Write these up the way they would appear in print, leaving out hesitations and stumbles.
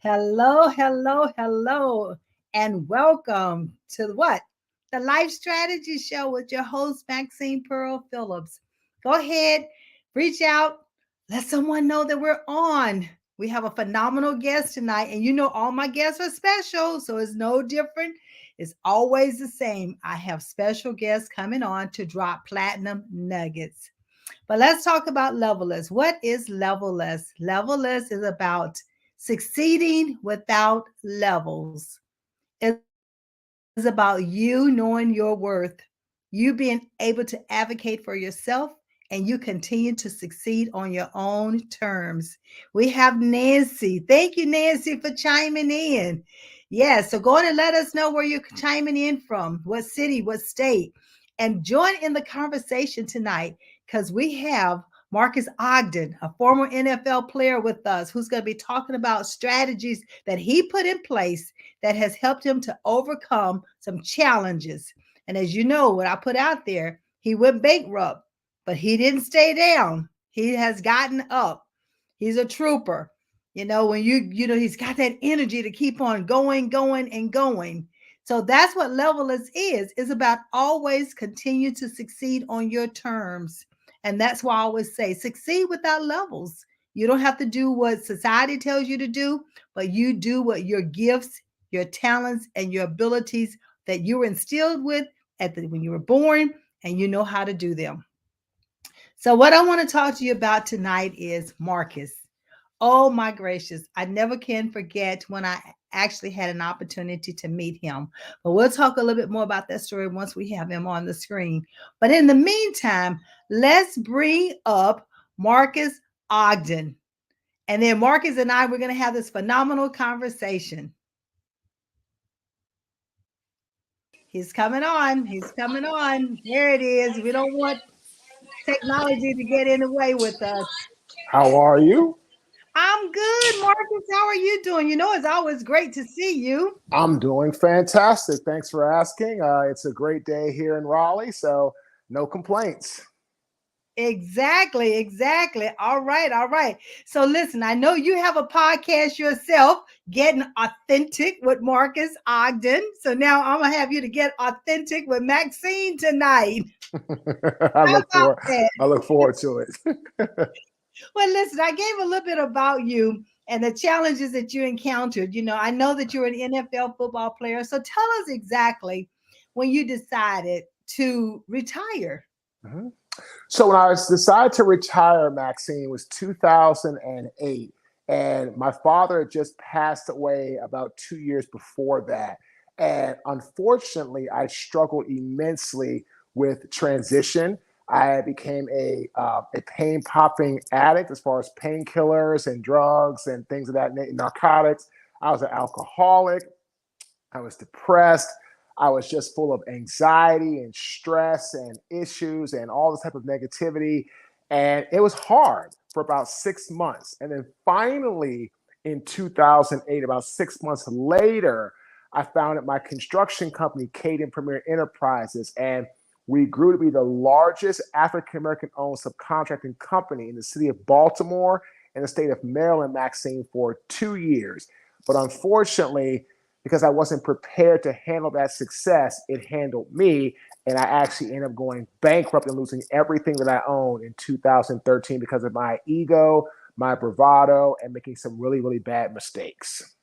Hello, hello, hello, and welcome to what? The Life Strategy Show with your host, Maxine Pearl Phillips. Go ahead, reach out, let someone know that we're on. We have a phenomenal guest tonight, and you know all my guests are special, so it's no different. It's always the same. I have special guests coming on to drop platinum nuggets. But let's talk about levelless. What is levelless? Levelless is about succeeding without levels. It's about you knowing your worth, you being able to advocate for yourself, and you continue to succeed on your own terms. We have Nancy. Thank you, Nancy, for chiming in. Yeah, so go on and let us know where you're chiming in from, what city, what state, and join in the conversation tonight because we have Marcus Ogden, a former NFL player with us, who's going to be talking about strategies that he put in place that has helped him to overcome some challenges. And as you know, what I put out there, he went bankrupt, but he didn't stay down. He has gotten up. He's a trooper. When he's got that energy to keep on going, going, and going. So that's what Levelers is about always continue to succeed on your terms. And that's why I always say succeed without levels. You don't have to do what society tells you to do, but you do what your gifts, your talents, and your abilities that you were instilled with when you were born, and you know how to do them. So, what I want to talk to you about tonight is Marcus. Oh my gracious, I never can forget when I actually had an opportunity to meet him. But we'll talk a little bit more about that story once we have him on the screen. But in the meantime, let's bring up Marcus Ogden. And then Marcus and I, we're going to have this phenomenal conversation. He's coming on. He's coming on. There it is. We don't want technology to get in the way with us. How are you? I'm good, Marcus. How are you doing? It's always great to see you. I'm doing fantastic. Thanks for asking. It's a great day here in Raleigh, so no complaints. Exactly, exactly. All right, all right. So listen, I know you have a podcast yourself, Getting Authentic with Marcus Ogden. So now I'm gonna have you to get authentic with Maxine tonight. I How look about forward. that? I look forward to it. Well, listen, I gave a little bit about you and the challenges that you encountered. I know that you're an NFL football player. So tell us exactly when you decided to retire. Mhm. So when I decided to retire, Maxine, was 2008, and my father had just passed away about 2 years before that. And unfortunately, I struggled immensely with transition. I became a pain popping addict as far as painkillers and drugs and things of that narcotics. I was an alcoholic. I was depressed. I was just full of anxiety and stress and issues and all this type of negativity. And it was hard for about 6 months. And then finally, in 2008, about 6 months later, I founded my construction company, Caden Premier Enterprises. And we grew to be the largest African American owned subcontracting company in the city of Baltimore and the state of Maryland, Maxine, for 2 years. But unfortunately, because I wasn't prepared to handle that success, it handled me. And I actually ended up going bankrupt and losing everything that I owned in 2013 because of my ego, my bravado, and making some really, really bad mistakes.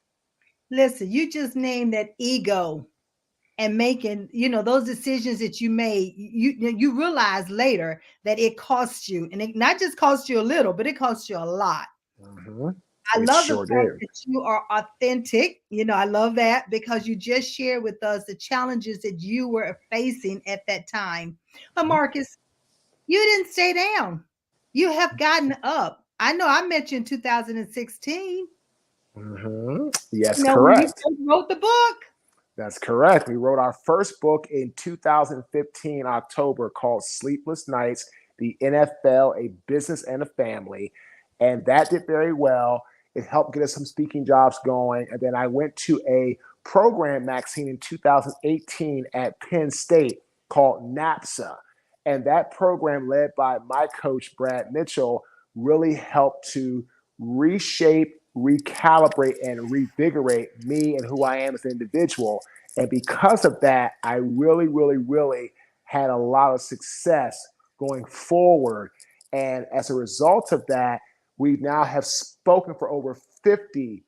Listen, you just named that ego and making, those decisions that you made. You realize later that it cost you, and it not just cost you a little, but it cost you a lot. Mm-hmm. I It love the sure fact did. that you are authentic. I love that because you just shared with us the challenges that you were facing at that time. But Marcus, you didn't stay down. You have gotten up. I know I met you in 2016, Mm-hmm. Yes, when you correct. first wrote the book. That's correct. We wrote our first book in 2015, October, called Sleepless Nights, the NFL, a Business and a Family. And that did very well. It helped get us some speaking jobs going. And then I went to a program, Maxine, in 2018 at Penn State called NAPSA. And that program, led by my coach, Brad Mitchell, really helped to reshape recalibrate and revigorate me and who I am as an individual. And because of that, I really, really, really had a lot of success going forward. And as a result of that, we now have spoken for over 50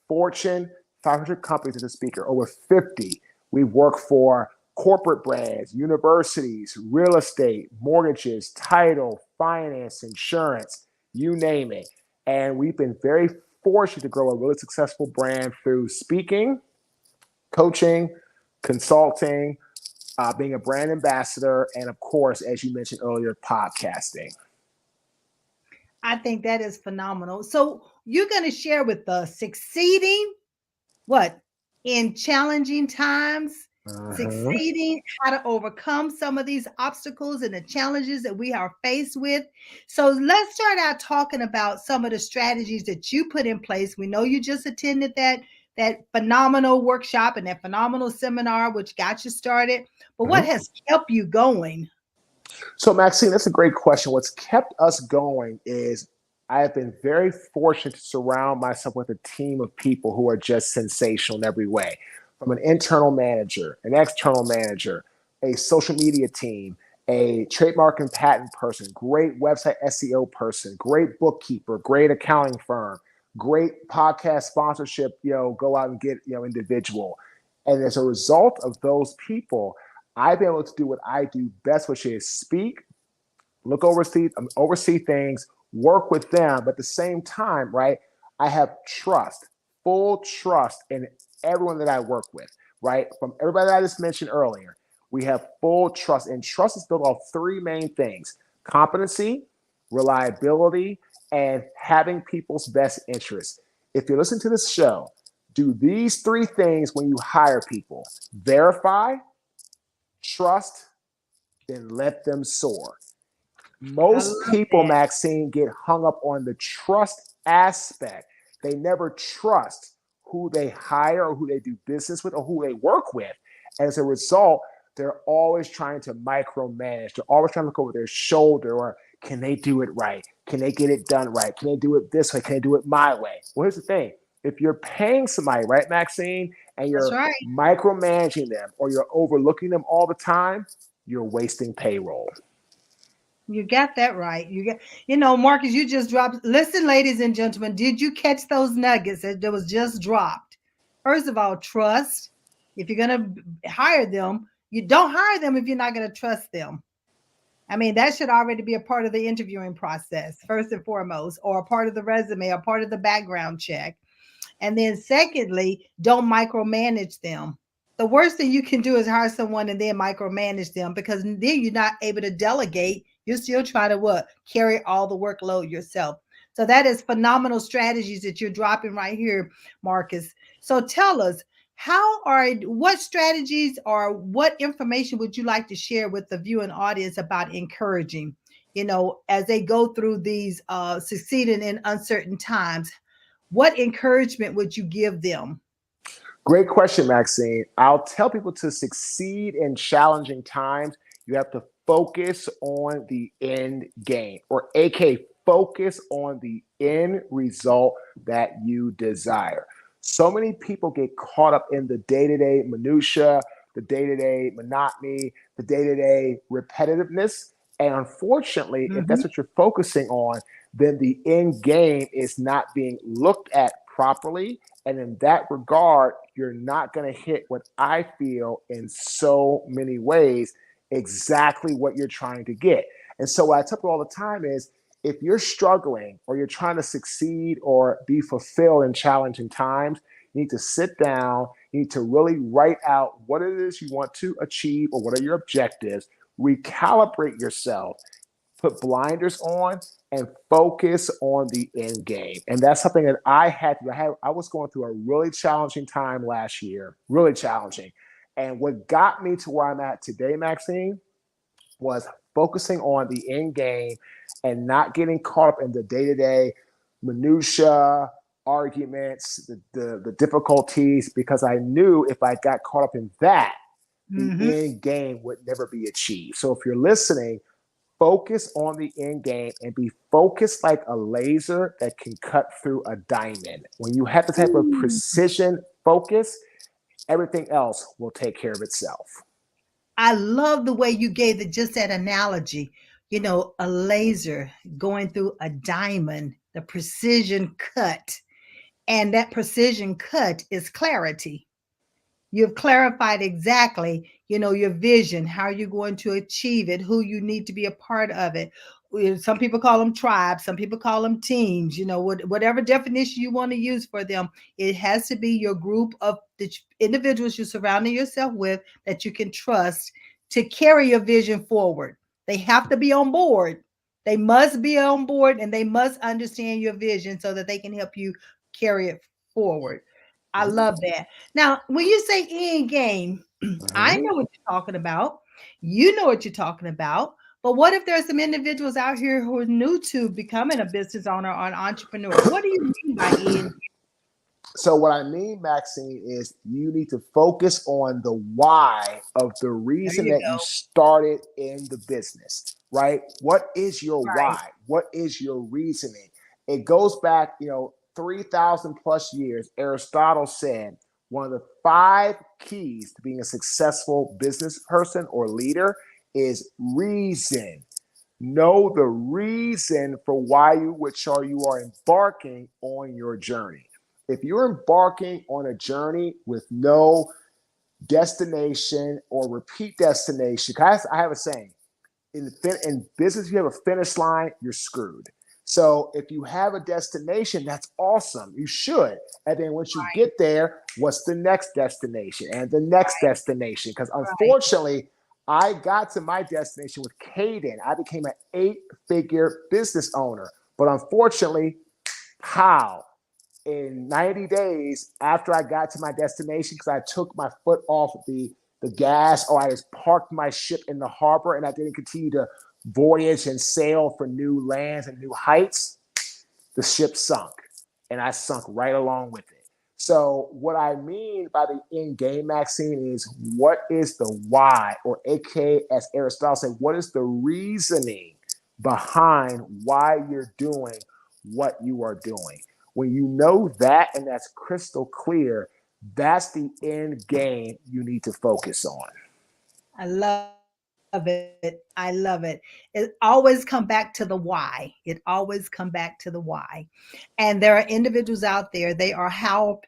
Fortune 500 companies as a speaker, over 50. We work for corporate brands, universities, real estate, mortgages, title, finance, insurance, you name it. And we've been very fortunate to grow a really successful brand through speaking, coaching, consulting, being a brand ambassador, and of course, as you mentioned earlier, podcasting. I think that is phenomenal. So you're going to share with us succeeding what in challenging times, Uh-huh. succeeding, how to overcome some of these obstacles and the challenges that we are faced with. So let's start out talking about some of the strategies that you put in place. We know you just attended that phenomenal workshop and that phenomenal seminar which got you started, but what Uh-huh. has kept you going? So, Maxine, that's a great question. What's kept us going is I have been very fortunate to surround myself with a team of people who are just sensational in every way, from an internal manager, an external manager, a social media team, a trademark and patent person, great website SEO person, great bookkeeper, great accounting firm, great podcast sponsorship, go out and get, individual. And as a result of those people, I've been able to do what I do best, which is speak, oversee things, work with them. But at the same time, right, I have trust, full trust in everyone that I work with, right? From everybody that I just mentioned earlier, we have full trust. And trust is built off three main things: competency, reliability, and having people's best interests. If you listen to this show, do these three things when you hire people: verify, trust, then let them soar. I Most love people, that. Maxine, get hung up on the trust aspect. They never trust who they hire or who they do business with or who they work with. As a result, they're always trying to micromanage. They're always trying to look over their shoulder, or can they do it right? Can they get it done right? Can they do it this way? Can they do it my way? Well, here's the thing. If you're paying somebody, right, Maxine, and That's you're right. micromanaging them or you're overlooking them all the time, you're wasting payroll. You got that right. Marcus, you just dropped. Listen, ladies and gentlemen, did you catch those nuggets that was just dropped? First of all, trust. If you're going to hire them, you don't hire them if you're not going to trust them. I mean, that should already be a part of the interviewing process, first and foremost, or a part of the resume, or part of the background check. And then, secondly, don't micromanage them. The worst thing you can do is hire someone and then micromanage them, because then you're not able to delegate. You're still trying to what? Carry all the workload yourself. So that is phenomenal strategies that you're dropping right here, Marcus. So tell us, what strategies or what information would you like to share with the viewing audience about encouraging, as they go through these succeeding in uncertain times? What encouragement would you give them? Great question, Maxine. I'll tell people to succeed in challenging times, you have to focus on the end game, or AK, focus on the end result that you desire. So many people get caught up in the day-to-day minutia, the day-to-day monotony, the day-to-day repetitiveness. And unfortunately, if that's Mhm. what you're focusing on, then the end game is not being looked at properly. And in that regard, you're not going to hit what I feel in so many ways exactly what you're trying to get. And so what I tell people all the time is, if you're struggling or you're trying to succeed or be fulfilled in challenging times, you need to sit down. You need to really write out what it is you want to achieve or what are your objectives, recalibrate yourself, put blinders on, and focus on the end game. And that's something that I had to I was going through a really challenging time last year, really challenging. And what got me to where I'm at today, Maxine, was focusing on the end game and not getting caught up in the day-to-day minutia, arguments, the difficulties, because I knew if I got caught up in that, the Mhm. end game would never be achieved. So if you're listening, focus on the end game and be focused like a laser that can cut through a diamond. When you have the type of Ooh, precision focus, everything else will take care of itself. I love the way you gave it, just that analogy. A laser going through a diamond, the precision cut. And that precision cut is clarity. You've clarified exactly, your vision, how you're going to achieve it, who you need to be a part of it. Some people call them tribes, some people call them teams, whatever definition you want to use for them. It has to be your group of the individuals you're surrounding yourself with that you can trust to carry your vision forward. They have to be on board. They must be on board and they must understand your vision so that they can help you carry it forward. I Mhm. love that. Now, when you say end game, I Mhm. know what you're talking about. You know what you're talking about. But what if there's some individuals out here who are new to becoming a business owner or an entrepreneur? What do you mean by end? So what I mean, Maxine, is you need to focus on the why of the There reason you that you go. started in the business, right? What is your Right. why? What is your reasoning? It goes back, 3,000 plus years. Aristotle said one of the five keys to being a successful business person or leader is reason. Know the reason for why you are embarking on your journey. If you're embarking on a journey with no destination or repeat destination, because I have a saying, in business, if you have a finish line, you're screwed. So if you have a destination, that's awesome. You should. And then once you get there, what's the next destination and the next destination? Because Right. unfortunately, I got to my destination with Caden. I became an 8-figure business owner. But unfortunately, how? In 90 days after I got to my destination, because I took my foot off the gas, or I just parked my ship in the harbor and I didn't continue to voyage and sail for new lands and new heights, the ship sunk. And I sunk right along with it. So, what I mean by the end game, Maxine, is what is the why, or AKA, as Aristotle said, what is the reasoning behind why you're doing what you are doing? When you know that and that's crystal clear, that's the end game you need to focus on. I love it. I love it. It always come back to the why. It always come back to the why. And there are individuals out there, they are how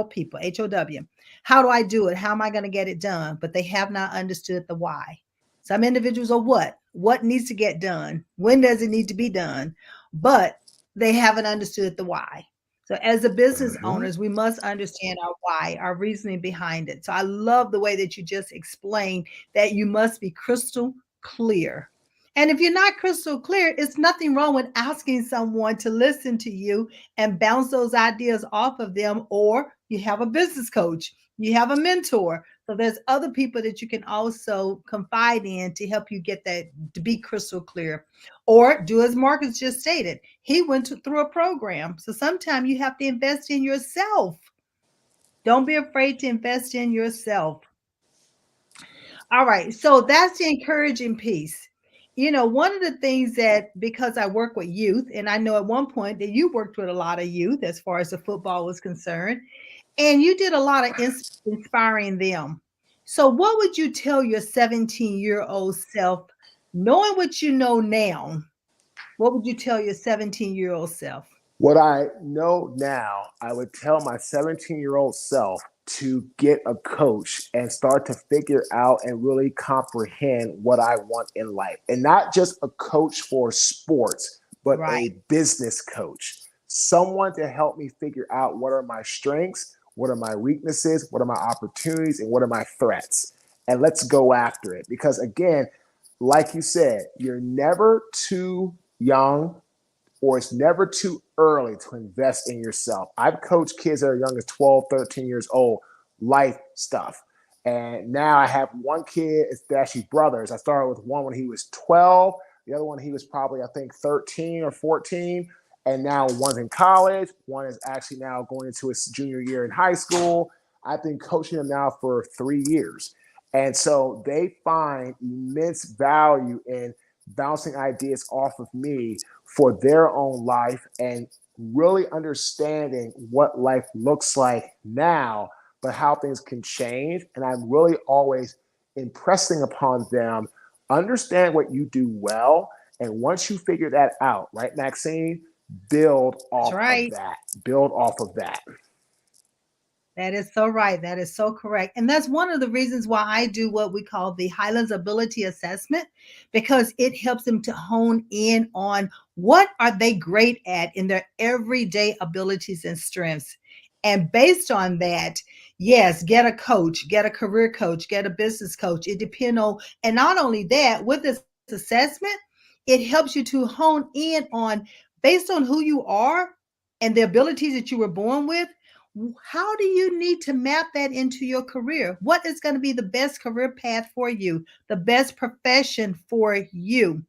people, HOW. How do I do it? How am I going to get it done? But they have not understood the why. Some individuals are what needs to get done? When does it need to be done? But they haven't understood the why. So, as a business Mhm. owners, we must understand our why, our reasoning behind it. So, I love the way that you just explained that you must be crystal clear. And if you're not crystal clear, it's nothing wrong with asking someone to listen to you and bounce those ideas off of them, or you have a business coach, you have a mentor. So there's other people that you can also confide in to help you get that to be crystal clear. Or do as Marcus just stated, he through a program. So sometimes you have to invest in yourself. Don't be afraid to invest in yourself. All right. So that's the encouraging piece. One of the things that, because I work with youth, and I know at one point that you worked with a lot of youth as far as the football was concerned, and you did a lot of inspiring them. So, what would you tell your 17-year-old self, knowing what you know now? What would you tell your 17-year-old self? What I know now, I would tell my 17-year-old self to get a coach and start to figure out and really comprehend what I want in life. And not just a coach for sports, but Right. a business coach. Someone to help me figure out what are my strengths, what are my weaknesses, what are my opportunities, and what are my threats. And let's go after it. Because again, like you said, you're never too young or it's never too early to invest in yourself. I've coached kids that are young as 12, 13 years old, life stuff. And now I have one kid, it's actually brothers. I started with one when he was 12, the other one he was probably, I think, 13 or 14. And now one's in college, one is actually now going into his junior year in high school. I've been coaching them now for 3 years. And so they find immense value in bouncing ideas off of me for their own life and really understanding what life looks like now, but how things can change. And I'm really always impressing upon them, understand what you do well. And once you figure that out, right, Maxine, build That's off of right. that. Build off of that. That is so right. That is so correct. And that's one of the reasons why I do what we call the Highlands Ability Assessment, because it helps them to hone in on what are they great at in their everyday abilities and strengths. And based on that, yes, get a coach, get a career coach, get a business coach. It depends on, and not only that, with this assessment, it helps you to hone in on based on who you are and the abilities that you were born with. How do you need to map that into your career? What is going to be the best career path for you, the best profession for you?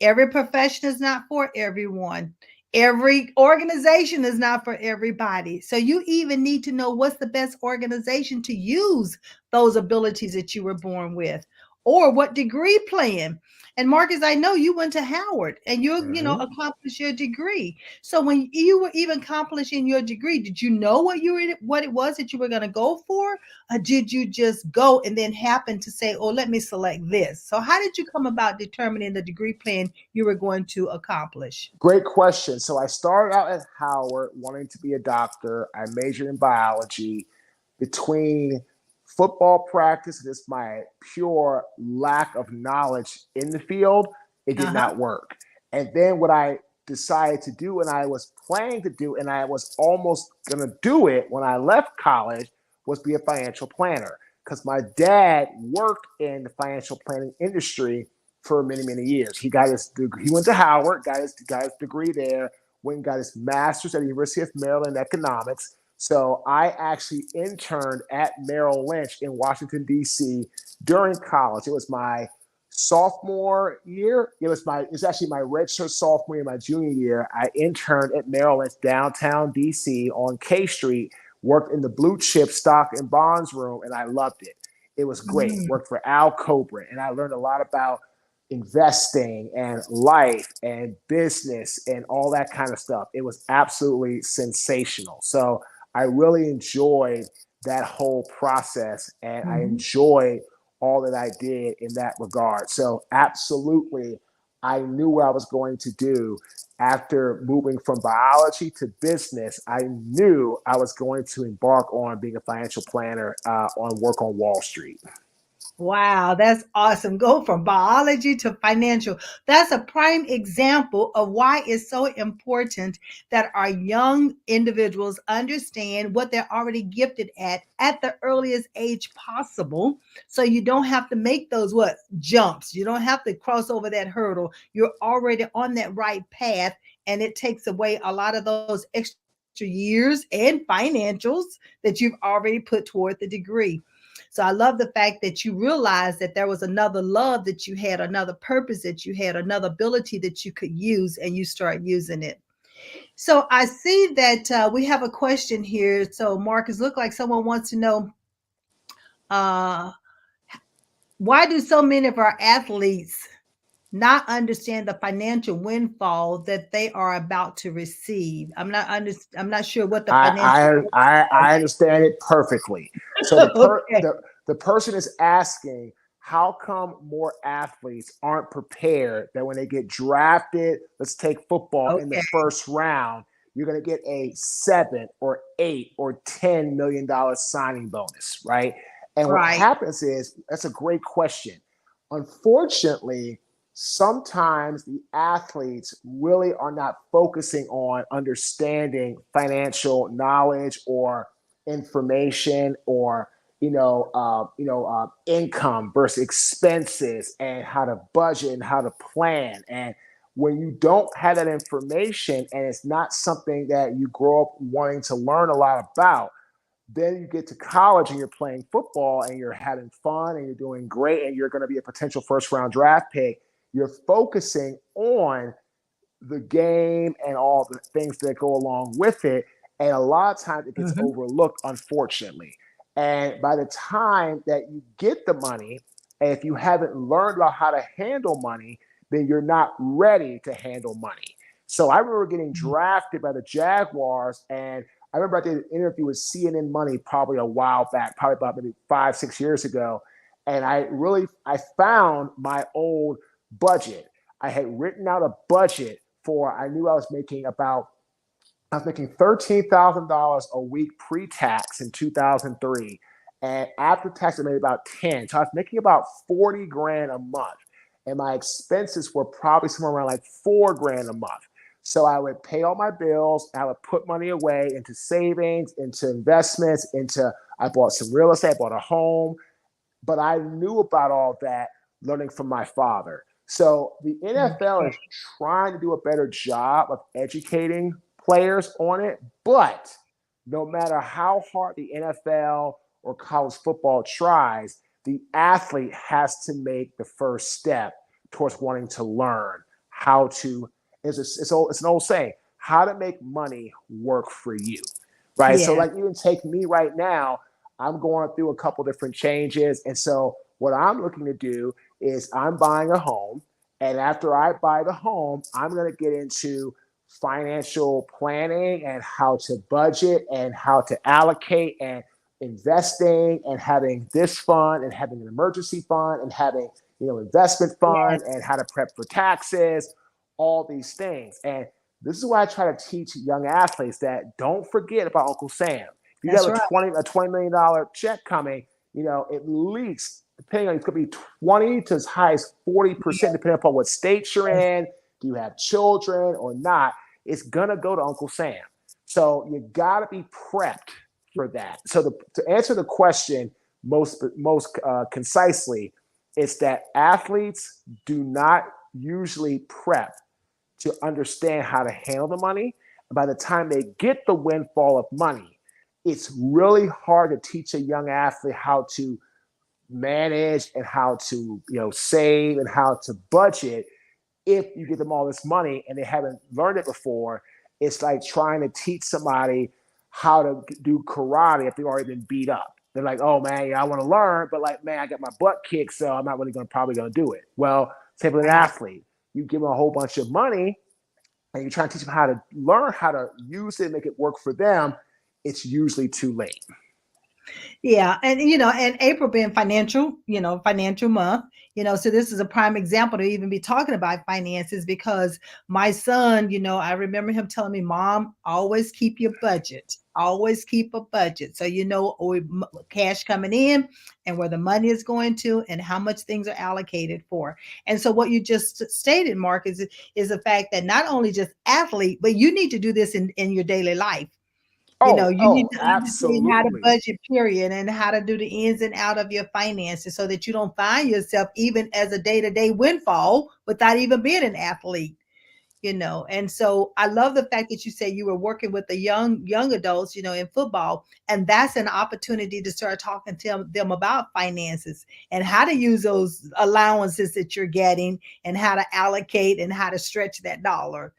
Every profession is not for everyone. Every organization is not for everybody. So you even need to know what's the best organization to use those abilities that you were born with, or what degree plan. And Marcus, I know you went to Howard and you Mhm. accomplished your degree. So when you were even accomplishing your degree, did you know what it was that you were going to go for, or did you just go and then happen to say, "Oh, let me select this"? So how did you come about determining the degree plan you were going to accomplish? Great question. So I started out at Howard wanting to be a doctor. I majored in biology. Between football practice and just my pure lack of knowledge in the field, it did Uh-huh. not work. And then what I decided to do, and I was planning to do, and I was almost going to do it when I left college, was be a financial planner. Because my dad worked in the financial planning industry for many, many years. He went to Howard, got his degree there, went and got his master's at the University of Maryland in economics. So I actually interned at Merrill Lynch in Washington, D.C. during college. It was my sophomore year. It's actually my redshirt sophomore year, my junior year. I interned at Merrill Lynch downtown D.C. on K Street, worked in the blue chip stock and bonds room, and I loved it. It was great. Mm. Worked for Al Cobra, and I learned a lot about investing and life and business and all that kind of stuff. It was absolutely sensational. So I really enjoyed that whole process, and I Mhm. enjoyed all that I did in that regard. So absolutely, I knew what I was going to do. After moving from biology to business, I knew I was going to embark on being a financial planner on work on Wall Street. Wow, that's awesome. Go from biology to financial. That's a prime example of why it's so important that our young individuals understand what they're already gifted at the earliest age possible. So you don't have to make those what jumps. You don't have to cross over that hurdle. You're already on that right path, and it takes away a lot of those extra years and financials that you've already put toward the degree. So I love the fact that you realized that there was another love that you had, another purpose that you had, another ability that you could use, and you start using it. So I see that we have a question here. So Marcus, look like someone wants to know, uh, why do so many of our athletes not understand the financial windfall that they are about to receive? I'm not sure what the financial I understand it perfectly. So okay. the person is asking, how come more athletes aren't prepared that when they get drafted, let's take football in the Okay. first round, you're going to get a 7 or 8 or $10 million signing bonus, right? And what Right. happens is, that's a great question. Unfortunately, sometimes the athletes really are not focusing on understanding financial knowledge or information, or income versus expenses, and how to budget and how to plan. And when you don't have that information, and it's not something that you grow up wanting to learn a lot about, then you get to college and you're playing football and you're having fun and you're doing great and you're going to be a potential first round draft pick. You're focusing on the game and all the things that go along with it. And a lot of times it gets Mhm. overlooked, unfortunately. And by the time that you get the money, and if you haven't learned about how to handle money, then you're not ready to handle money. So I remember getting drafted by the Jaguars, and I remember I did an interview with CNN Money probably a while back, probably about maybe 5, 6 years ago. And I found my old budget. I had written out a budget for, I knew I was making $13,000 a week pre-tax in 2003. And after tax, I made about 10. So I was making about 40 grand a month. And my expenses were probably somewhere around like 4 grand a month. So I would pay all my bills. I would put money away into savings, into investments, I bought some real estate, I bought a home. But I knew about all that learning from my father. So the NFL is trying to do a better job of educating players on it. But no matter how hard the NFL or college football tries, the athlete has to make the first step towards wanting to learn how to, it's an old saying, how to make money work for you, right? So Yeah. like even take me right now, I'm going through a couple different changes. And so what I'm looking to do is I'm buying a home. And after I buy the home, I'm going to get into financial planning and how to budget and how to allocate and investing and having this fund and having an emergency fund and having, investment fund Yes. and how to prep for taxes, all these things. And this is why I try to teach young athletes that don't forget about Uncle Sam. If you have That's right. a $20 million check coming, at least depending on, it could be 20 to as high as 40%, depending upon what state you're in. Do you have children or not? It's gonna go to Uncle Sam. So you gotta be prepped for that. So to answer the question most concisely, it's that athletes do not usually prep to understand how to handle the money. And by the time they get the windfall of money, it's really hard to teach a young athlete how to manage and how to save and how to budget if you give them all this money and they haven't learned it before. It's like trying to teach somebody how to do karate if they've already been beat up. They're like, oh man, yeah, I want to learn, but like, man, I got my butt kicked, so I'm not really probably gonna do it. Well, same with an Right. athlete. You give them a whole bunch of money and you're trying to teach them how to learn how to use it and make it work for them. It's usually too late. Yeah, and and April being financial month, so this is a prime example to even be talking about finances because my son, I remember him telling me, "Mom, always keep your budget. Always keep a budget so cash coming in and where the money is going to and how much things are allocated for." And so what you just stated, Mark, is the fact that not only just athlete, but you need to do this in your daily life. You need Oh, to understand how to absolutely. budget, period, and how to do the ins and out of your finances so that you don't find yourself even as a day-to-day windfall without even being an athlete. And so I love the fact that you say you were working with the young adults, in football, and that's an opportunity to start talking to them about finances and how to use those allowances that you're getting and how to allocate and how to stretch that dollar.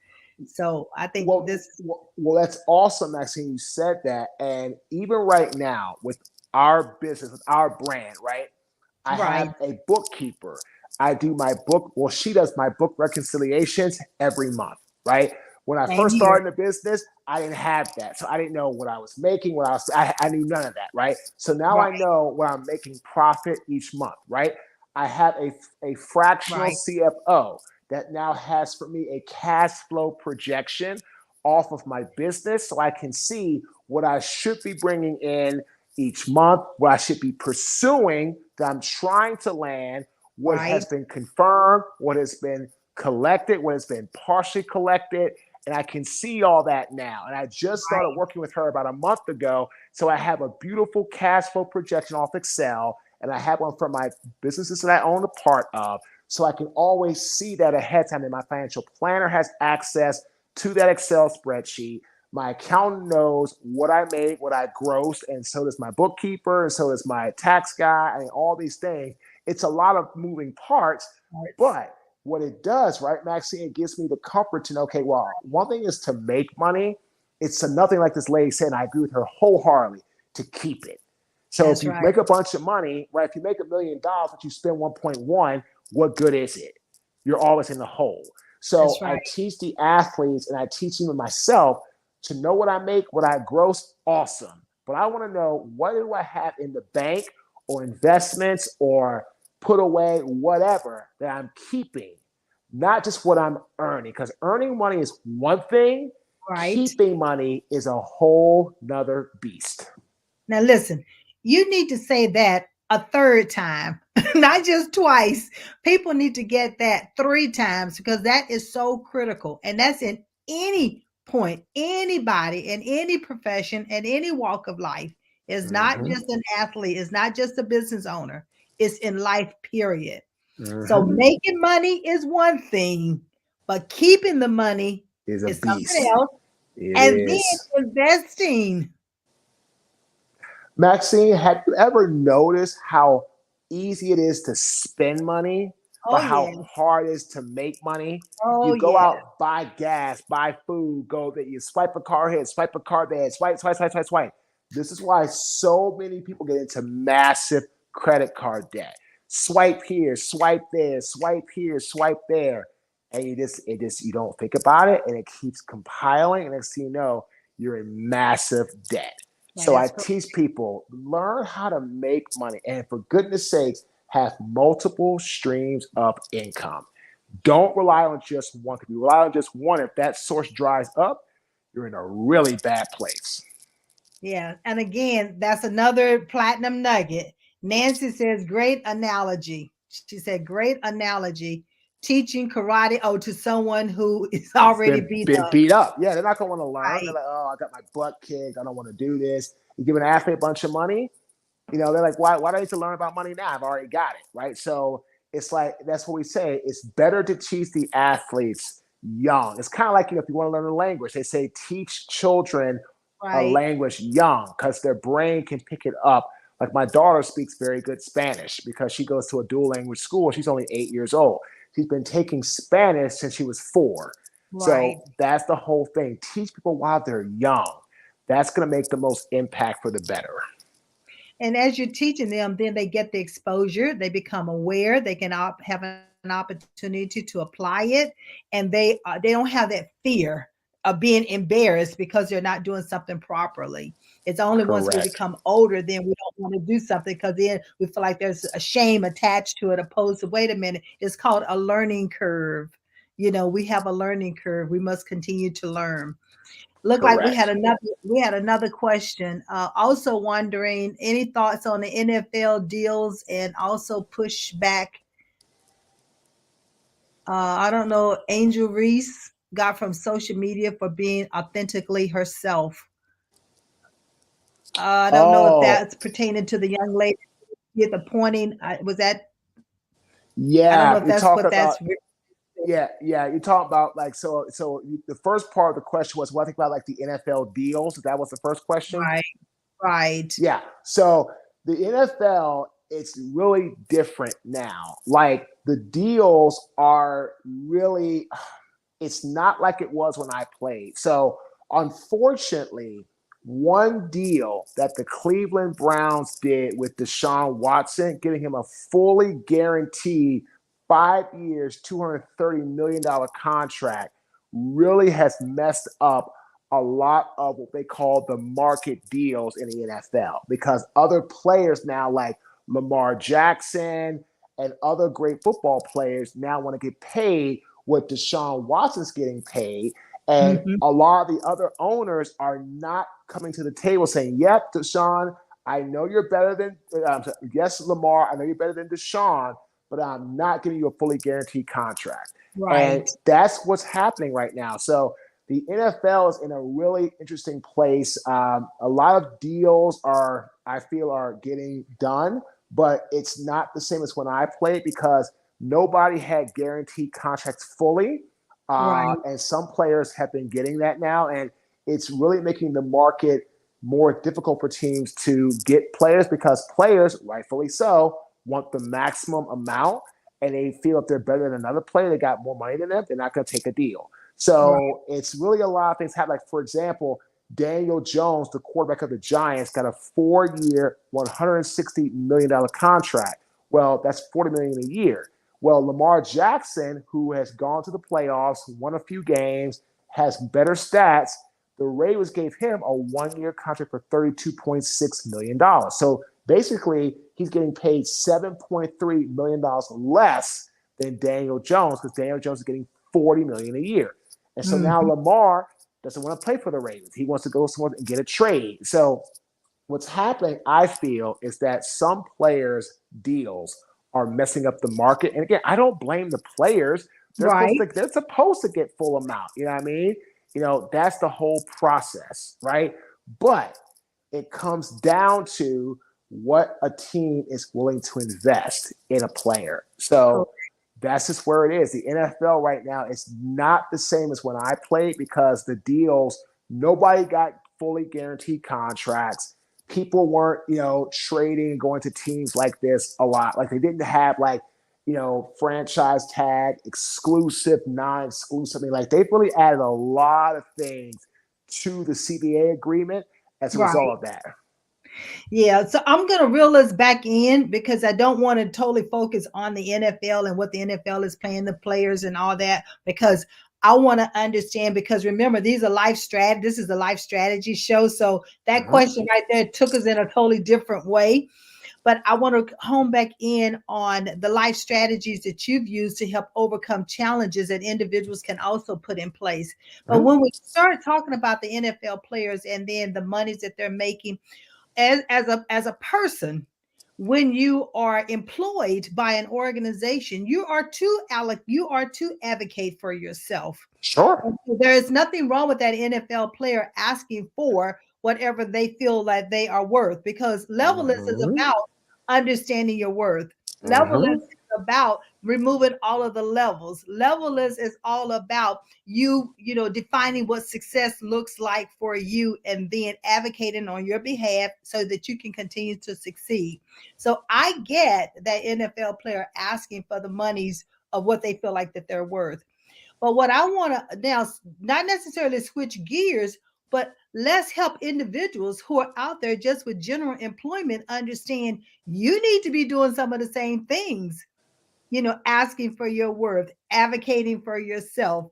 So I think Well, this. well, that's awesome, Maxine. You said that, and even right now with our business, with our brand, right? I have Right. a bookkeeper. I do my book. Well, she does my book reconciliations every month, right? When I Same first here. started the business, I didn't have that, so I didn't know what I was making. I knew none of that, right? So now I Right. know what I'm making profit each month, right? I have a fractional Right. CFO that now has for me a cash flow projection off of my business so I can see what I should be bringing in each month, what I should be pursuing that I'm trying to land, what has Right. been confirmed, what has been collected, what has been partially collected. And I can see all that now. And I just started Right. working with her about a month ago. So I have a beautiful cash flow projection off Excel. And I have one for my businesses that I own a part of. So I can always see that ahead of time. And my financial planner has access to that Excel spreadsheet. My accountant knows what I made, what I grossed, and so does my bookkeeper, and so does my tax guy, and all these things. It's a lot of moving parts, Arts. but what it does, right, Maxine, it gives me the comfort to know, okay, well, one thing is to make money. It's nothing like this lady said, and I agree with her wholeheartedly, to keep it. So if That's you right. make a bunch of money, right, if you make $1 million, but you spend 1.1, what good is it? you're always in the hole. That's So I right. teach the athletes and I teach even myself to know what I make, what I gross, awesome. But I want to know, what do I have in the bank or investments or put away, whatever that I'm keeping, not just what I'm earning. Because earning money is one thing, Right. keeping money is a whole nother beast. Now, listen, you need to say that a third time, not just twice. People need to get that three times because that is so critical. And that's in any point, anybody in any profession and any walk of life. Is not Mm-hmm. just an athlete, it's not just a business owner, it's in life, period. So Mm-hmm. making money is one thing, but keeping the money Is a is something beast. else. It And then is. investing. Maxine, have you ever noticed how easy it is to spend money, Oh, but how yes. hard it is to make money? Oh, You go yes. out, buy gas, buy food, go that you swipe a card here, swipe a card there, swipe, swipe, swipe, swipe, swipe. This is why so many people get into massive credit card debt. Swipe here, swipe there, swipe here, swipe there. And you don't think about it, and it keeps compiling, and next thing you know, you're in massive debt. That So I is correct. teach people, learn how to make money, and for goodness sakes, have multiple streams of income. Don't rely on just one. If you rely on just one, if that source dries up, you're in a really bad place. Yeah. And again, that's another platinum nugget. Nancy says, great analogy. She said, great analogy. Teaching karate, oh, to someone who is It's already been beat been up. beat up. Yeah, they're not gonna want to learn. They're Right. like, oh, I got my butt kicked. I don't want to do this. You give an athlete a bunch of money, they're like, why do I need to learn about money now? I've already got it, right? So it's like, that's what we say. It's better to teach the athletes young. It's kind of like, if you want to learn a language, they say teach children a Right. language young because their brain can pick it up. Like my daughter speaks very good Spanish because she goes to a dual language school. She's only 8 years old. She's been taking Spanish since she was 4. Right. So that's the whole thing. Teach people while they're young. That's going to make the most impact for the better. And as you're teaching them, then they get the exposure, they become aware, they can have an opportunity to apply it, and they don't have that fear of being embarrassed because they're not doing something properly. It's only once we Correct. become older then we don't want to do something because then we feel like there's a shame attached to it, opposed to, wait a minute, it's called a learning curve. We have a learning curve. We must continue to learn. Look like Correct. we had another question. Also wondering, any thoughts on the NFL deals and also pushback? I don't know. Angel Reese got from social media for being authentically herself. I don't know if Oh, that's pertaining to the young lady with the pointing. Was that? I don't know yeah. if You that's talk what about that's. yeah. You talk about like the first part of the question was what I think about like the NFL deals. That was the first question. Right. Right. Yeah. So the NFL, it's really different now. Like the deals are really, it's not like it was when I played. So unfortunately, one deal that the Cleveland Browns did with Deshaun Watson, giving him a fully guaranteed 5 years, $230 million contract, really has messed up a lot of what they call the market deals in the NFL because other players now, like Lamar Jackson and other great football players, now want to get paid what Deshaun Watson's getting paid. And Mhm. a lot of the other owners are not coming to the table saying, yep, Deshaun, I know you're better than, yes, Lamar, I know you're better than Deshaun, but I'm not giving you a fully guaranteed contract. And Right. that's what's happening right now. So the NFL is in a really interesting place. A lot of deals I feel, are getting done, but it's not the same as when I played because nobody had guaranteed contracts fully. Right. And some players have been getting that now. And it's really making the market more difficult for teams to get players because players, rightfully so, want the maximum amount. And they feel if they're better than another player, they got more money than them, they're not going to take a deal. Right. So it's really a lot of things happen. Like, for example, Daniel Jones, the quarterback of the Giants, got a 4-year, $160 million contract. Well, that's $40 million a year. Well, Lamar Jackson, who has gone to the playoffs, won a few games, has better stats. The Ravens gave him a 1-year contract for $32.6 million. So basically, he's getting paid $7.3 million less than Daniel Jones, because Daniel Jones is getting $40 million a year. And so now Mhm. Lamar doesn't want to play for the Ravens. He wants to go somewhere and get a trade. So what's happening, I feel, is that some players' deals are messing up the market. And again, I don't blame the players. Right. They're supposed to get full amount. You know what I mean? That's the whole process, right? But it comes down to what a team is willing to invest in a player. So Correct. that's just where it is. The NFL right now is not the same as when I played, because the deals, nobody got fully guaranteed contracts. People weren't, trading and going to teams like this a lot. Like, they didn't have like, franchise tag, exclusive, non-exclusive. I mean, like, they've really added a lot of things to the CBA agreement as a result Right. of that. Yeah, so I'm going to reel us back in because I don't want to totally focus on the NFL and what the NFL is playing the players and all that, because I want to understand, because remember, these are life strat. This is a life strategy show. So that Mm-hmm. question right there took us in a totally different way. But I want to hone back in on the life strategies that you've used to help overcome challenges that individuals can also put in place. But Mm-hmm. when we start talking about the NFL players and then the monies that they're making, as a person, when you are employed by an organization, you are to advocate for yourself. Sure. And so there is nothing wrong with that NFL player asking for whatever they feel like they are worth, because levelness is Mm-hmm. about understanding your worth. Levelness Mm-hmm. is about removing all of the levels. Levelness is all about defining what success looks like for you and then advocating on your behalf so that you can continue to succeed. So I get that NFL player asking for the monies of what they feel like that they're worth. But what I want to now, not necessarily switch gears, but let's help individuals who are out there just with general employment understand you need to be doing some of the same things, asking for your worth, advocating for yourself,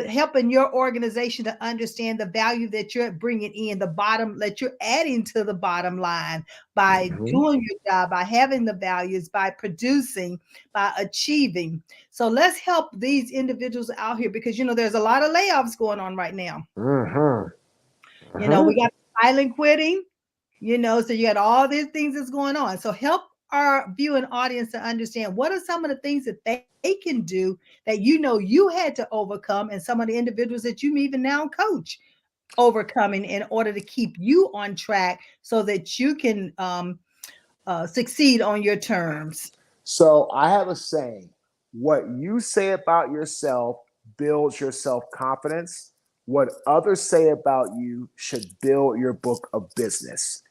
helping your organization to understand the value that you're bringing in, the bottom that you're adding to the bottom line by Mm-hmm. doing your job, by having the values, by producing, by achieving. So let's help these individuals out here, because there's a lot of layoffs going on right now. Mm-hmm. We Mm-hmm. got silent quitting, so you got all these things that's going on. So help our viewing audience to understand what are some of the things that they can do that you had to overcome, and some of the individuals that you even now coach overcoming in order to keep you on track so that you can succeed on your terms. So I have a saying: what you say about yourself builds your self confidence. What others say about you should build your book of business.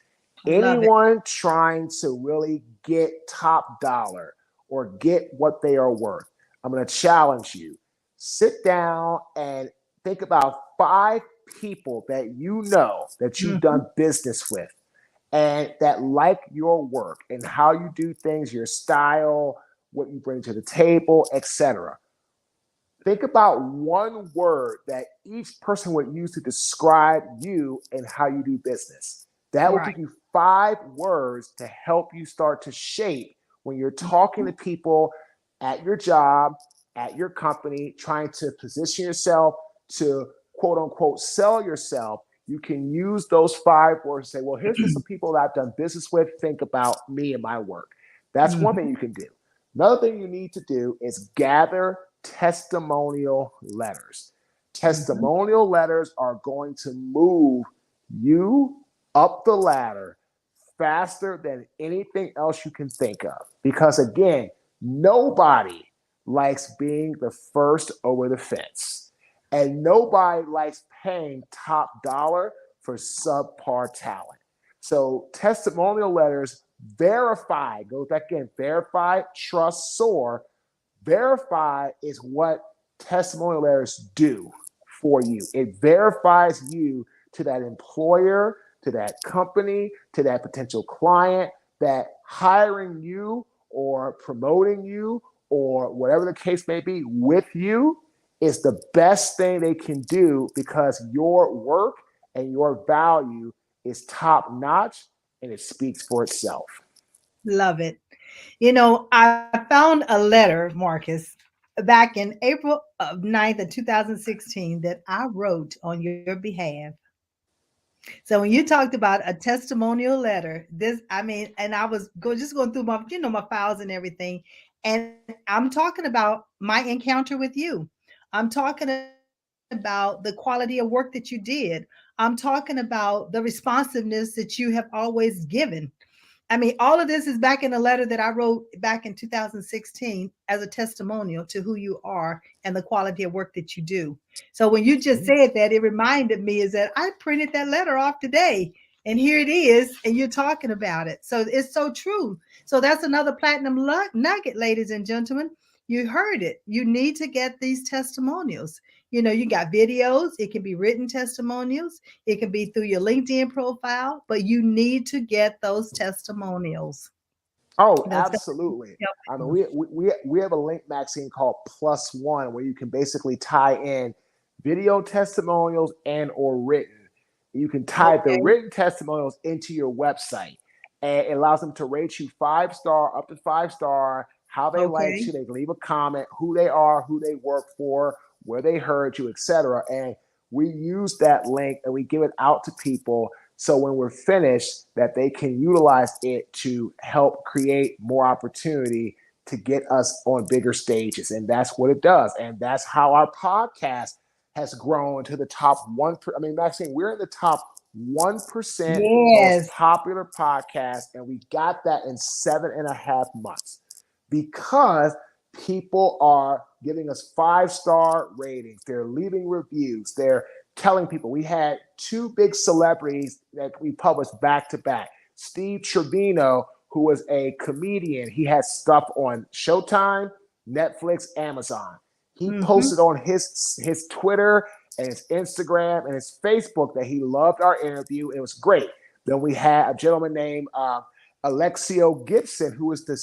I love it. Anyone trying to really get top dollar or get what they are worth, I'm going to challenge you. Sit down and think about 5 people that you know that you've Mhm. done business with and that like your work and how you do things, your style, what you bring to the table, etc. Think about one word that each person would use to describe you and how you do business. That will Right. give you 5 words to help you start to shape when you're talking to people at your job, at your company, trying to position yourself to quote unquote sell yourself. You can use those 5 words and say, well, here's just some people that I've done business with. Think about me and my work. That's one thing Mhm. you can do. Another thing you need to do is gather testimonial letters. Mhm. Testimonial letters are going to move you up the ladder faster than anything else you can think of. Because again, nobody likes being the first over the fence. And nobody likes paying top dollar for subpar talent. So testimonial letters verify, go back in, verify, trust, soar. Verify is what testimonial letters do for you. It verifies you to that employer, to that company, to that potential client, that hiring you or promoting you or whatever the case may be with you is the best thing they can do because your work and your value is top notch and it speaks for itself. Love it. I found a letter, Marcus, back in April of 9th of 2016 that I wrote on your behalf. So when you talked about a testimonial letter, and I was just going through my files and everything, and I'm talking about my encounter with you. I'm talking about the quality of work that you did. I'm talking about the responsiveness that you have always given. All of this is back in a letter that I wrote back in 2016 as a testimonial to who you are and the quality of work that you do. So when you just said that, it reminded me is that I printed that letter off today and here it is, and you're talking about it. So it's so true. So that's another platinum nugget, ladies and gentlemen. You heard it. You need to get these testimonials. You got videos, it can be written testimonials, it can be through your LinkedIn profile, but you need to get those testimonials. Oh, That's going absolutely. to help I mean, you. we have a link, Maxine, called Plus One, where you can basically tie in video testimonials and or written. You can tie the Okay. written testimonials into your website, and it allows them to rate you 5 star, up to 5 star, how they liked Okay. you. They can leave a comment, who they are, who they work for, where they heard you, etc. And we use that link and we give it out to people so when we're finished that they can utilize it to help create more opportunity to get us on bigger stages. And that's what it does. And that's how our podcast has grown to the top one. I mean, Maxine, we're in the top 1% most Yes. popular podcast, and we got that in 7.5 months because people are giving us 5 star ratings. They're leaving reviews. They're telling people. We had two big celebrities that we published back to back. Steve Trevino, who was a comedian, he had stuff on Showtime, Netflix, Amazon. He Mm-hmm. posted on his Twitter and his Instagram and his Facebook that he loved our interview. It was great. Then we had a gentleman named Alexio Gibson, who is the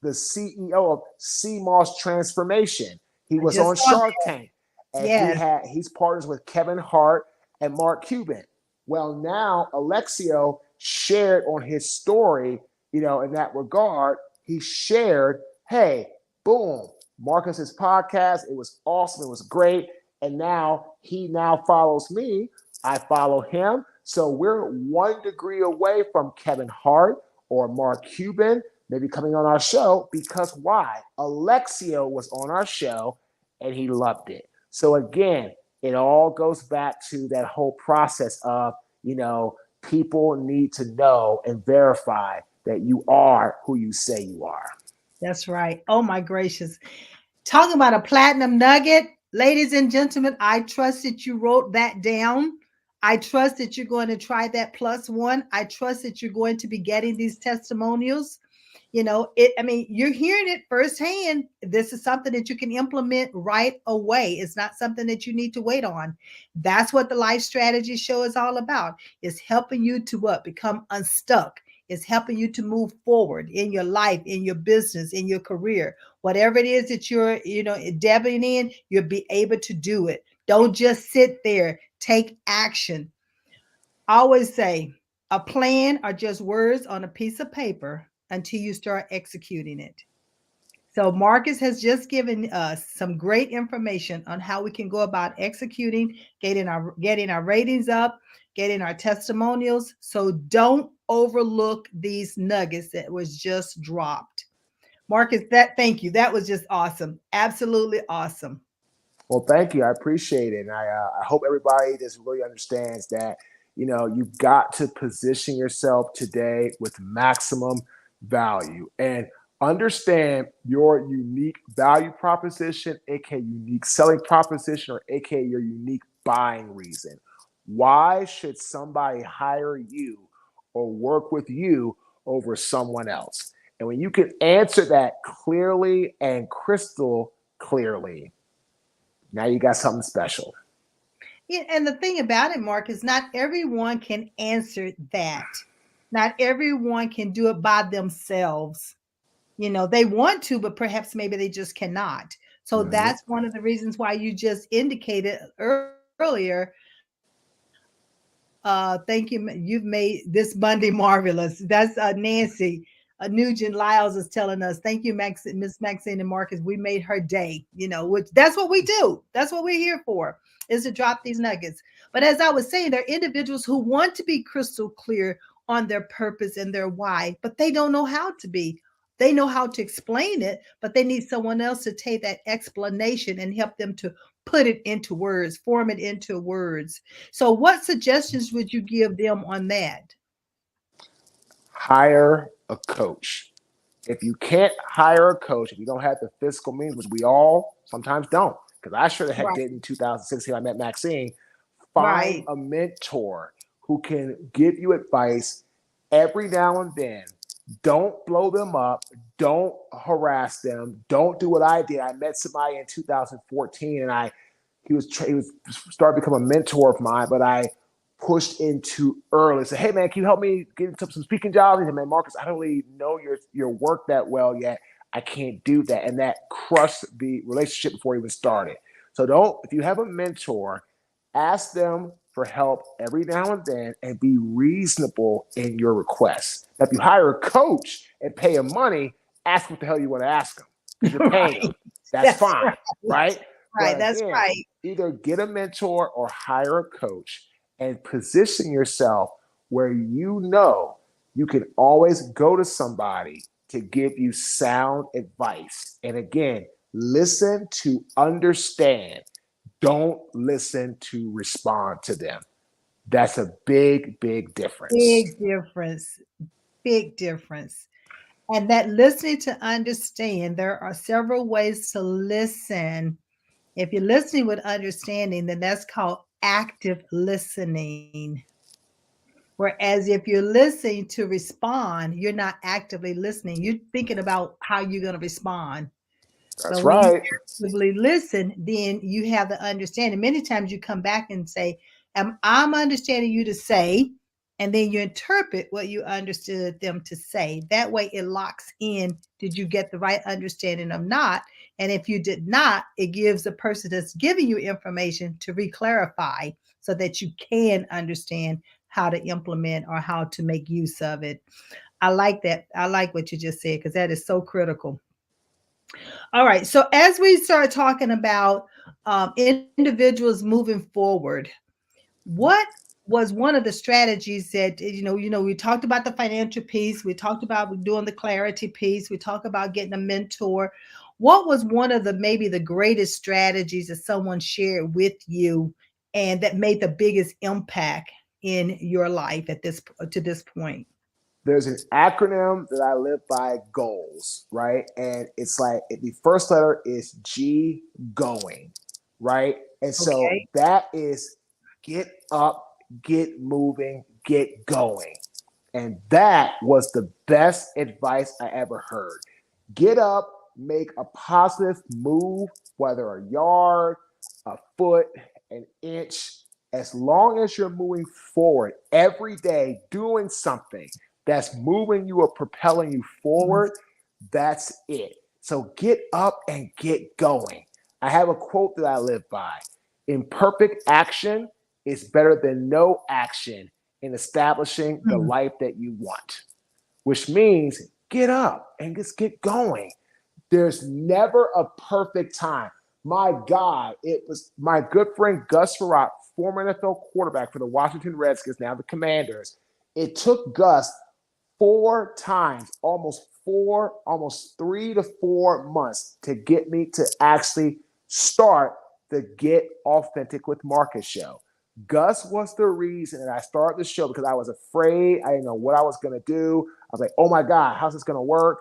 CEO of CMOS Transformation. He I was just on saw Shark that. Tank, and Yes. he's partners with Kevin Hart and Mark Cuban. Well, now Alexio shared on his story, in that regard, he shared, hey, boom, Marcus's podcast. It was awesome. It was great. And now he now follows me. I follow him. So we're 1 degree away from Kevin Hart or Mark Cuban maybe coming on our show because why? Alexio was on our show and he loved it. So again, it all goes back to that whole process of, people need to know and verify that you are who you say you are. That's right. Oh my gracious. Talking about a platinum nugget, ladies and gentlemen, I trust that you wrote that down. I trust that you're going to try that plus one. I trust that you're going to be getting these testimonials. You're hearing it firsthand. This is something that you can implement right away. It's not something that you need to wait on. That's what the life strategy show is all about. It's helping you to what? Become unstuck. It's helping you to move forward in your life, in your business, in your career. Whatever it is that you're, dabbling in, you'll be able to do it. Don't just sit there. Take action. I always say a plan are just words on a piece of paper until you start executing it. So Marcus has just given us some great information on how we can go about executing, getting our ratings up, getting our testimonials. So don't overlook these nuggets that was just dropped. Marcus, thank you. That was just awesome. Absolutely awesome. Well, thank you. I appreciate it. And I hope everybody just really understands that, you've got to position yourself today with maximum value and understand your unique value proposition, aka unique selling proposition, or aka your unique buying reason. Why should somebody hire you or work with you over someone else? And when you can answer that clearly and crystal clearly, now you got something special. Yeah, and the thing about it, Mark, is not everyone can answer that. Not everyone can do it by themselves. They want to, but perhaps maybe they just cannot. So Mhm. that's one of the reasons why you just indicated earlier. Thank you. You've made this Monday marvelous. That's Nancy. Nugent Lyles is telling us, thank you, Miss Maxine and Marcus. We made her day, which that's what we do. That's what we're here for, is to drop these nuggets. But as I was saying, there are individuals who want to be crystal clear on their purpose and their why, but they don't know how to be. They know how to explain it, but they need someone else to take that explanation and help them to put it into words, form it into words. So, what suggestions would you give them on that? Hire a coach. If you can't hire a coach, if you don't have the fiscal means, which we all sometimes don't, because I sure the heck Right, did in 2016, I met Maxine. Find right. a mentor who can give you advice every now and then. Don't blow them up. Don't harass them. Don't do what I did. I met somebody in 2014, and he was started to become a mentor of mine, but I pushed in too early. Said, "Hey man, can you help me get into some speaking jobs?" He said, "Man, Marcus, I don't really know your work that well yet. I can't do that," and that crushed the relationship before it even started. So don't. If you have a mentor, ask them for help every now and then, and be reasonable in your requests. Now, if you hire a coach and pay him money, ask what the hell you want to ask him because you're paying Right. him. That's That's fine, right. right? Right. But That's again, right. either get a mentor or hire a coach and position yourself where you know you can always go to somebody to give you sound advice. And again, listen to understand. Don't listen to respond to them. That's a big, big difference. Big difference. Big difference. And that listening to understand, there are several ways to listen. If you're listening with understanding, then that's called active listening. Whereas if you're listening to respond, you're not actively listening. You're thinking about how you're going to respond. That's But when you right. actively listen, then you have the understanding. Many times you come back and say, I'm understanding you to say, and then you interpret what you understood them to say. That way it locks in. Did you get the right understanding or not? And if you did not, it gives the person that's giving you information to re-clarify so that you can understand how to implement or how to make use of it. I like that. I like what you just said because that is so critical. All right. So as we start talking about individuals moving forward, what was one of the strategies that we talked about the financial piece, we talked about doing the clarity piece, we talked about getting a mentor. What was one of the maybe the greatest strategies that someone shared with you and that made the biggest impact in your life at this to this point? There's an acronym that I live by, goals, right? And it's like the first letter is G, going, right? And so Okay. that is get up, get moving, get going. And that was the best advice I ever heard. Get up, make a positive move, whether a yard, a foot, an inch, as long as you're moving forward every day, doing something that's moving you or propelling you forward, that's it. So get up and get going. I have a quote that I live by: imperfect action is better than no action in establishing the Mhm. life that you want, which means get up and just get going. There's never a perfect time. My God, it was my good friend Gus Farrat, former NFL quarterback for the Washington Redskins, now the Commanders. It took Gus 4 times, almost 3 to 4 months to get me to actually start the Get Authentic with Marcus show. Gus was the reason that I started the show because I was afraid. I didn't know what I was going to do. I was like, oh my God, how's this going to work?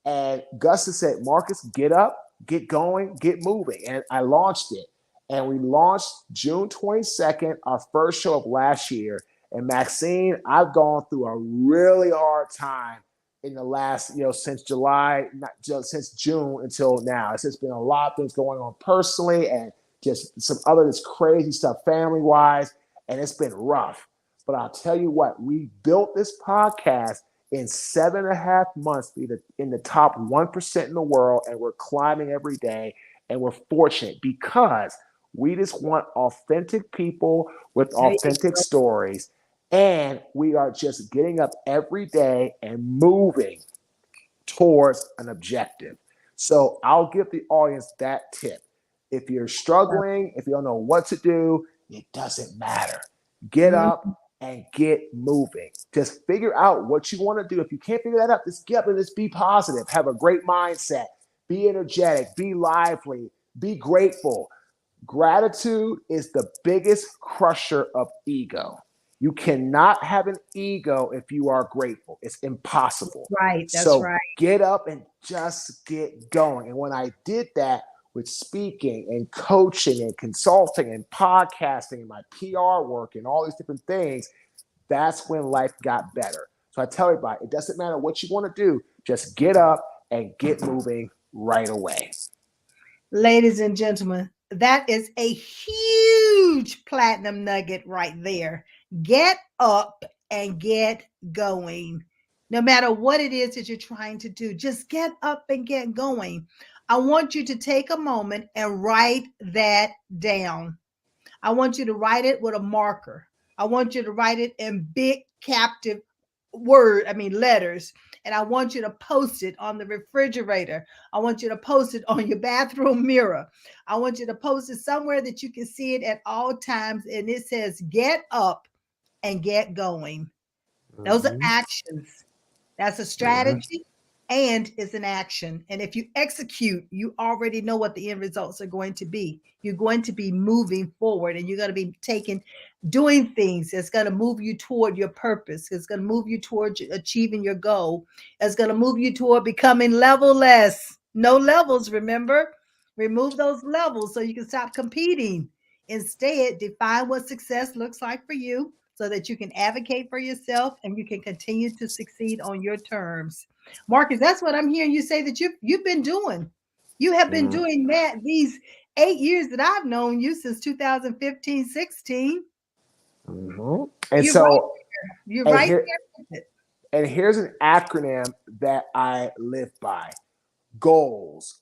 And Gus has said, Marcus, get up, get going, get moving. And I launched it. And we launched June 22nd, our first show of last year. And Maxine, I've gone through a really hard time in the last, since July, not just since June until now. It's just been a lot of things going on personally and just some other this crazy stuff family wise. And it's been rough. But I'll tell you what, we built this podcast in 7.5 months, be in the top 1% in the world, and we're climbing every day. And we're fortunate because we just want authentic people with There you authentic go. stories. And we are just getting up every day and moving towards an objective. So I'll give the audience that tip. If you're struggling, if you don't know what to do, it doesn't matter. Get Mhm. up and get moving. Just figure out what you want to do. If you can't figure that out, just get up and just be positive. Have a great mindset. Be energetic. Be lively. Be grateful. Gratitude is the biggest crusher of ego. You cannot have an ego if you are grateful. It's impossible. Right. That's So right. get up and just get going. And when I did that with speaking and coaching and consulting and podcasting and my PR work and all these different things, that's when life got better. So I tell everybody, it doesn't matter what you want to do, just get up and get moving right away. Ladies and gentlemen, that is a huge platinum nugget right there. Get up and get going. No matter what it is that you're trying to do, just get up and get going. I want you to take a moment and write that down. I want you to write it with a marker. I want you to write it in big captive letters. And I want you to post it on the refrigerator. I want you to post it on your bathroom mirror. I want you to post it somewhere that you can see it at all times. And it says, get up and get going. Those are Mm-hmm. actions. That's a Mm-hmm. strategy and it's an action. And if you execute, you already know what the end results are going to be. You're going to be moving forward and you're going to be doing things that's going to move you toward your purpose. It's going to move you toward achieving your goal. It's going to move you toward becoming level less. No levels, remember? Remove those levels so you can stop competing. Instead, define what success looks like for you so that you can advocate for yourself and you can continue to succeed on your terms. Marcus, that's what I'm hearing you say that you've been doing. You have been Mm-hmm. doing that these 8 years that I've known you since 2015, 16. Mm-hmm. And You're right so, there. You're and right here, there with it. and here's an acronym that I live by: goals,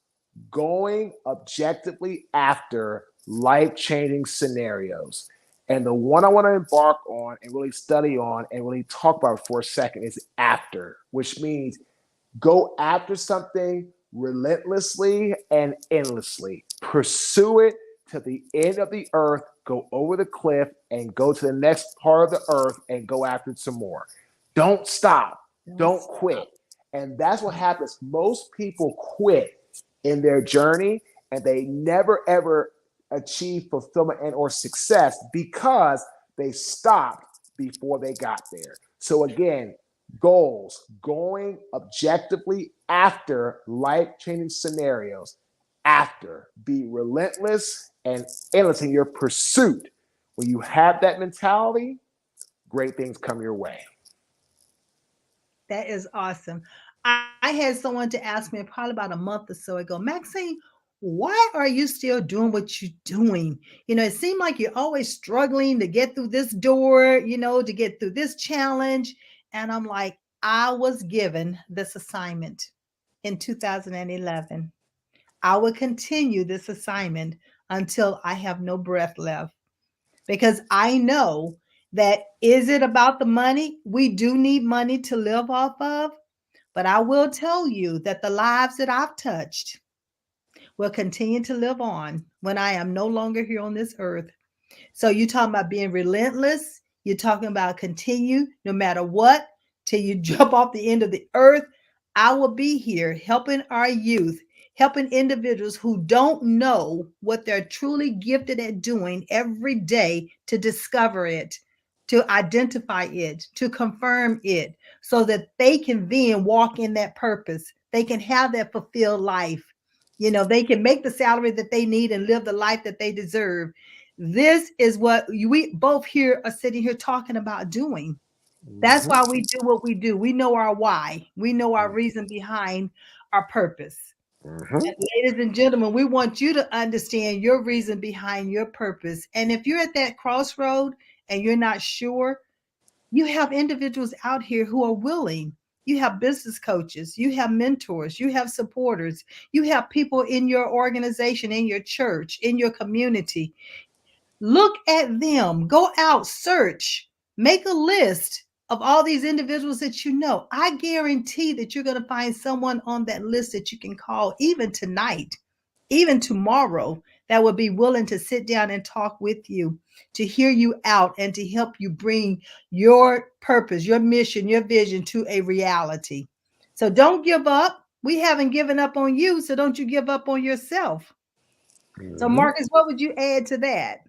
going objectively after life changing scenarios. And the one I want to embark on and really study on and really talk about for a second is after, which means go after something relentlessly and endlessly. Pursue it to the end of the earth, go over the cliff, and go to the next part of the earth and go after it some more. Don't stop. Don't Don't stop. quit. And that's what happens. Most people quit in their journey and they never ever achieve fulfillment and or success because they stopped before they got there. So again, goals, going objectively after life-changing scenarios, after, be relentless and endless in your pursuit. When you have that mentality, great things come your way. That is awesome. I had someone to ask me probably about a month or so ago, Maxine, why are you still doing what you're doing? It seemed like you're always struggling to get through this door, to get through this challenge. And I'm like, I was given this assignment in 2011. I will continue this assignment until I have no breath left because I know that is it about the money? We do need money to live off of. But I will tell you that the lives that I've touched will continue to live on when I am no longer here on this earth. So you talking about being relentless. You're talking about continue no matter what till you jump off the end of the earth. I will be here helping our youth, helping individuals who don't know what they're truly gifted at doing every day to discover it, to identify it, to confirm it, so that they can then walk in that purpose. They can have that fulfilled life. They can make the salary that they need and live the life that they deserve. This is what we both here are sitting here talking about doing. That's Mm-hmm. why we do what we do. We know our why. We know our reason behind our purpose. Mm-hmm. And ladies and gentlemen, we want you to understand your reason behind your purpose. And if you're at that crossroad and you're not sure, you have individuals out here who are willing You have business coaches, you have mentors, you have supporters, you have people in your organization, in your church, in your community. Look at them, go out, search, make a list of all these individuals that you know. I guarantee that you're going to find someone on that list that you can call even tonight, even tomorrow, that would be willing to sit down and talk with you, to hear you out, and to help you bring your purpose, your mission, your vision to a reality. So don't give up. We haven't given up on you, so don't you give up on yourself. So, Mhm. Marcus, what would you add to that?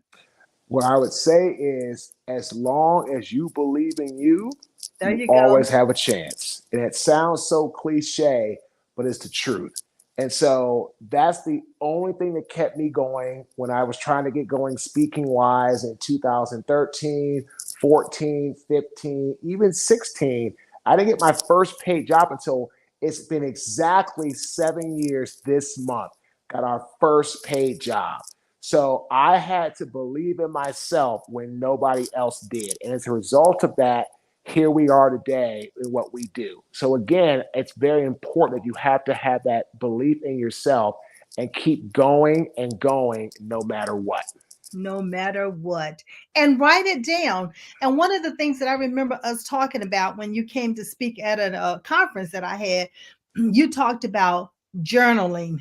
What I would say is, as long as you believe in you, There you you go. always have a chance. And it sounds so cliche, but it's the truth. And so that's the only thing that kept me going when I was trying to get going speaking wise in 2013, 14, 15, even 16. I didn't get my first paid job until it's been exactly 7 years this month. Got our first paid job. So I had to believe in myself when nobody else did. And as a result of that, here we are today in what we do. So again, it's very important that you have to have that belief in yourself and keep going and going no matter what. No matter what. And write it down. And one of the things that I remember us talking about when you came to speak at a conference that I had, you talked about journaling.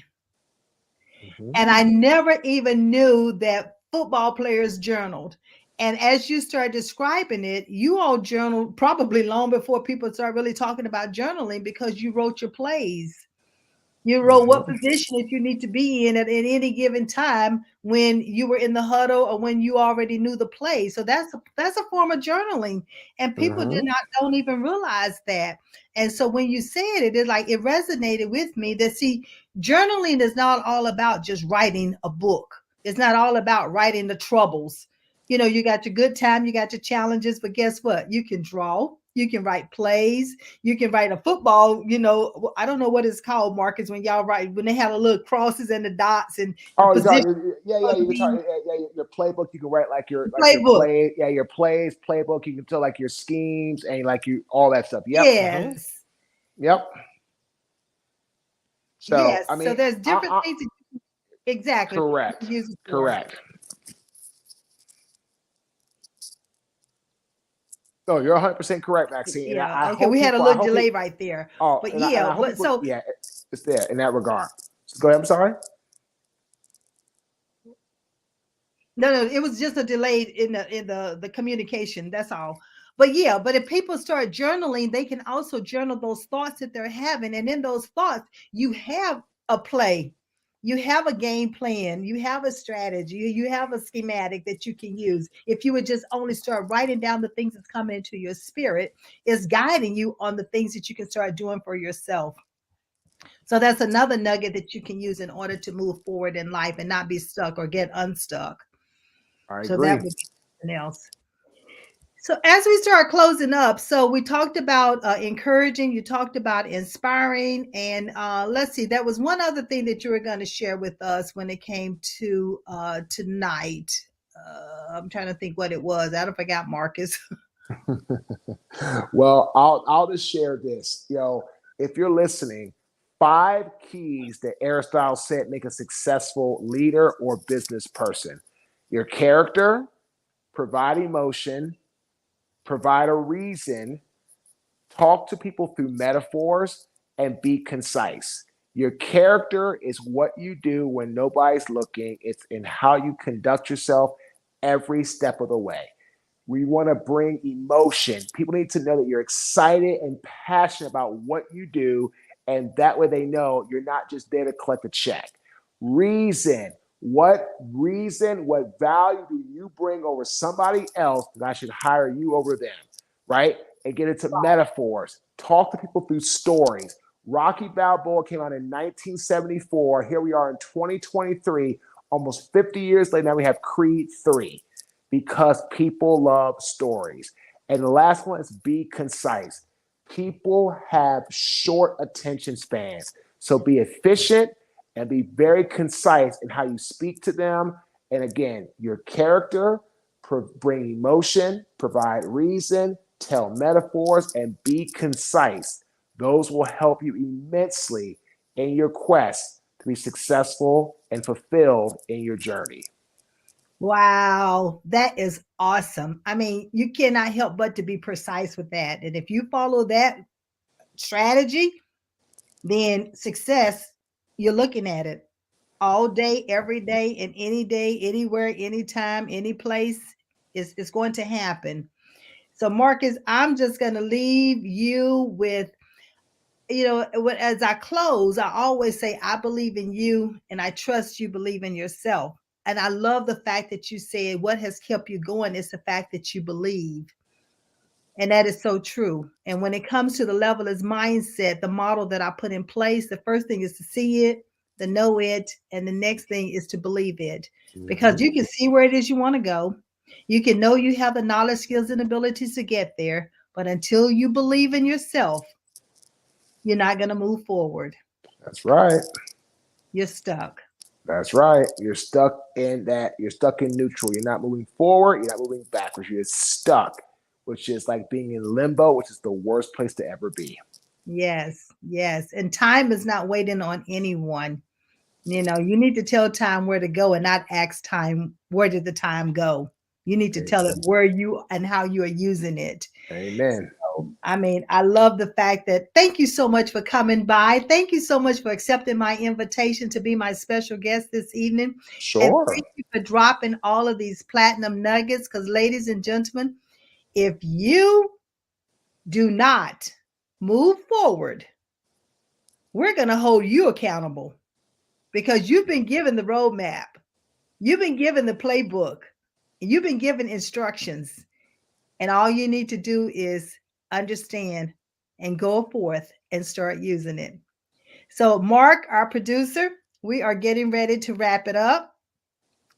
Mm-hmm. And I never even knew that football players journaled. And as you start describing it, you all journaled probably long before people start really talking about journaling, because you wrote your plays. You wrote what Mm-hmm. position that you need to be in at any given time when you were in the huddle or when you already knew the play. So that's a form of journaling, and people Mm-hmm. don't even realize that. And so when you said it, it resonated with me that, see, journaling is not all about just writing a book. It's not all about writing the troubles. You got your good time, you got your challenges, but guess what? You can draw, you can write plays, you can write a football, I don't know what it's called, Marcus, when y'all write, when they have the little crosses and the dots and the Oh, you position talk, yeah, yeah. going to You can talk, be, your playbook. You can write the like your playbook. play, yeah, your plays, playbook. You can tell like your schemes and like you all that stuff. Yep, mm-hmm. Yes. Yep. So Yes. I So mean, there's different things that exactly you can correct, use it for. correct. No, you're 100% correct, Maxine. And Yeah. I Okay. hope We had a people. I little hope delay people. right there. Oh, But and yeah, I hope but people. so Yeah, it's there in that regard. So go ahead. I'm sorry. no, it was just a delay in the communication. That's all. But yeah, but if people start journaling, they can also journal those thoughts that they're having, and in those thoughts, you have a play, you have a game plan, you have a strategy, you have a schematic that you can use. If you would just only start writing down the things that's coming into your spirit, is guiding you on the things that you can start doing for yourself. So that's another nugget that you can use in order to move forward in life and not be stuck or get unstuck. I So that agree. would be something else. So as we start closing up, so we talked about encouraging, you talked about inspiring, and let's see, that was one other thing that you were going to share with us when it came to tonight. I'm trying to think what it was. I don't forgot, Marcus. Well, I'll just share this. If you're listening, 5 keys that Aristotle said make a successful leader or business person: your character, provide emotion, provide a reason, talk to people through metaphors, and be concise. Your character is what you do when nobody's looking. It's in how you conduct yourself every step of the way. We want to bring emotion. People need to know that you're excited and passionate about what you do, and that way they know you're not just there to collect a check. Reason. What value do you bring over somebody else that I should hire you over them? Right? And get into metaphors. Talk to people through stories. Rocky Balboa came out in 1974. Here we are in 2023, almost 50 years later. Now we have Creed 3 because people love stories. And the last one is be concise. People have short attention spans. So be efficient and be very concise in how you speak to them. And again, your character, bring emotion, provide reason, tell metaphors, and be concise. Those will help you immensely in your quest to be successful and fulfilled in your journey. Wow, that is awesome. I mean, you cannot help but to be precise with that. And if you follow that strategy, then success, you're looking at it all day, every day, and any day, anywhere, anytime, any place is going to happen. So, Marcus, I'm just going to leave you with, as I close, I always say, I believe in you and I trust you believe in yourself. And I love the fact that you said what has kept you going is the fact that you believe. And that is so true. And when it comes to the level is mindset, the model that I put in place, the first thing is to see it, to know it, and the next thing is to believe it. Because Mhm. you can see where it is you want to go. You can know you have the knowledge, skills, and abilities to get there. But until you believe in yourself, you're not going to move forward. That's right. You're stuck. That's right. You're stuck in that. You're stuck in neutral. You're not moving forward. You're not moving backwards. You're stuck, which is like being in limbo, which is the worst place to ever be. Yes, yes. And time is not waiting on anyone. You need to tell time where to go and not ask time, where did the time go? You need to tell it where you and how you are using it. Amen. So, I mean, I love the fact that thank you so much for coming by. Thank you so much for accepting my invitation to be my special guest this evening. And Sure. thank you for dropping all of these platinum nuggets. Because, ladies and gentlemen, if you do not move forward, we're going to hold you accountable because you've been given the roadmap. You've been given the playbook. You've been given instructions. And all you need to do is understand and go forth and start using it. So, Mark, our producer, we are getting ready to wrap it up.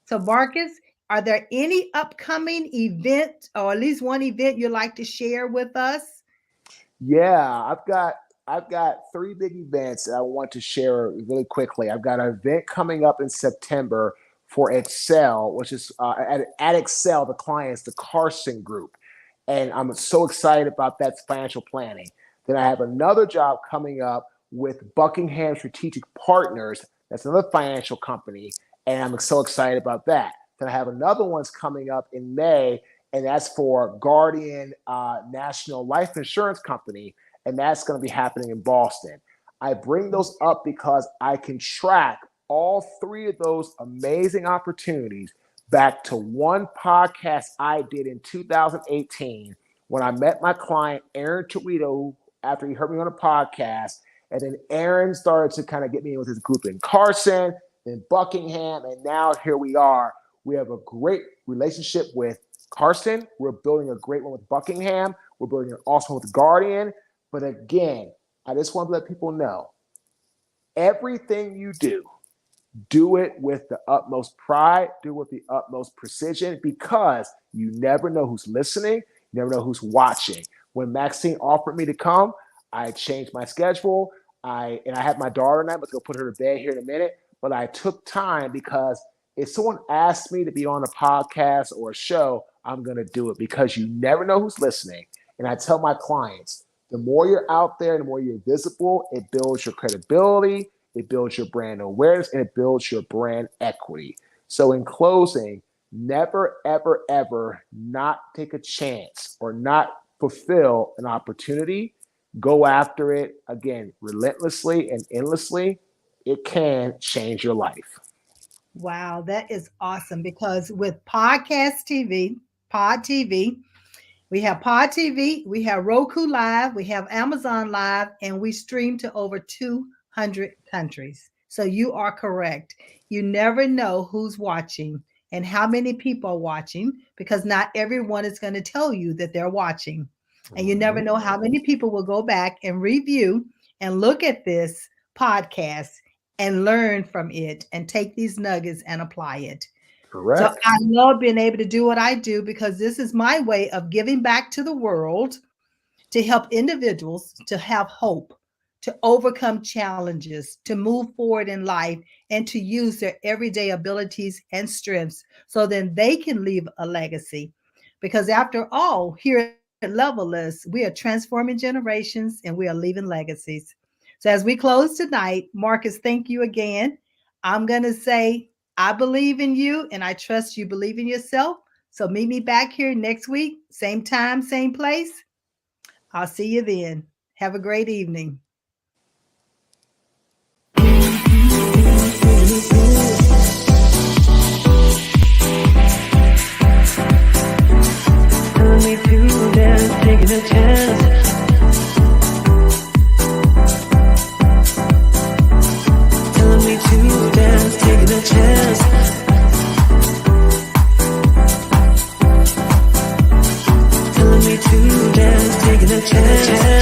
So, Marcus, are there any upcoming events or at least one event you'd like to share with us? Yeah, I've got three big events that I want to share really quickly. I've got an event coming up in September for Excel, which is at Excel, the clients, the Carson Group, and I'm so excited about that financial planning. Then I have another job coming up with Buckingham Strategic Partners. That's another financial company, and I'm so excited about that. Then I have another one's coming up in May, and that's for Guardian National Life Insurance Company, and that's going to be happening in Boston. I bring those up because I can track all three of those amazing opportunities back to one podcast I did in 2018 when I met my client, Aaron Torito, after he heard me on a podcast. And then Aaron started to kind of get me in with his group in Carson, then Buckingham, and now here we are. We have a great relationship with Carson. We're building a great one with Buckingham. We're building an awesome one with Guardian. But again, I just want to let people know everything you do it with the utmost pride, do it with the utmost precision, because you never know who's listening, you never know who's watching. When Maxine offered me to come, I changed my schedule. I have my daughter and I, but go put her to bed here in a minute. But I took time because if someone asks me to be on a podcast or a show, I'm going to do it because you never know who's listening. And I tell my clients, the more you're out there, the more you're visible, it builds your credibility, it builds your brand awareness, and it builds your brand equity. So in closing, never, ever, ever not take a chance or not fulfill an opportunity. Go after it again, relentlessly and endlessly. It can change your life. Wow, that is awesome because with podcast TV, Pod TV, we have Pod TV, we have Roku Live, we have Amazon Live, and we stream to over 200 countries. So you are correct. You never know who's watching and how many people are watching because not everyone is going to tell you that they're watching. And you never know how many people will go back and review and look at this podcast and learn from it and take these nuggets and apply it. So Correct. I love being able to do what I do because this is my way of giving back to the world to help individuals to have hope, to overcome challenges, to move forward in life, and to use their everyday abilities and strengths so then they can leave a legacy. Because after all, here in life, level us. We are transforming generations and we are leaving legacies. So as we close tonight, Marcus, thank you again. I'm going to say, I believe in you and I trust you believe in yourself. So meet me back here next week, same time, same place. I'll see you then. Have a great evening. Telling me to dance, taking a chance. Telling me to dance, taking a chance. Telling me to dance, taking a chance.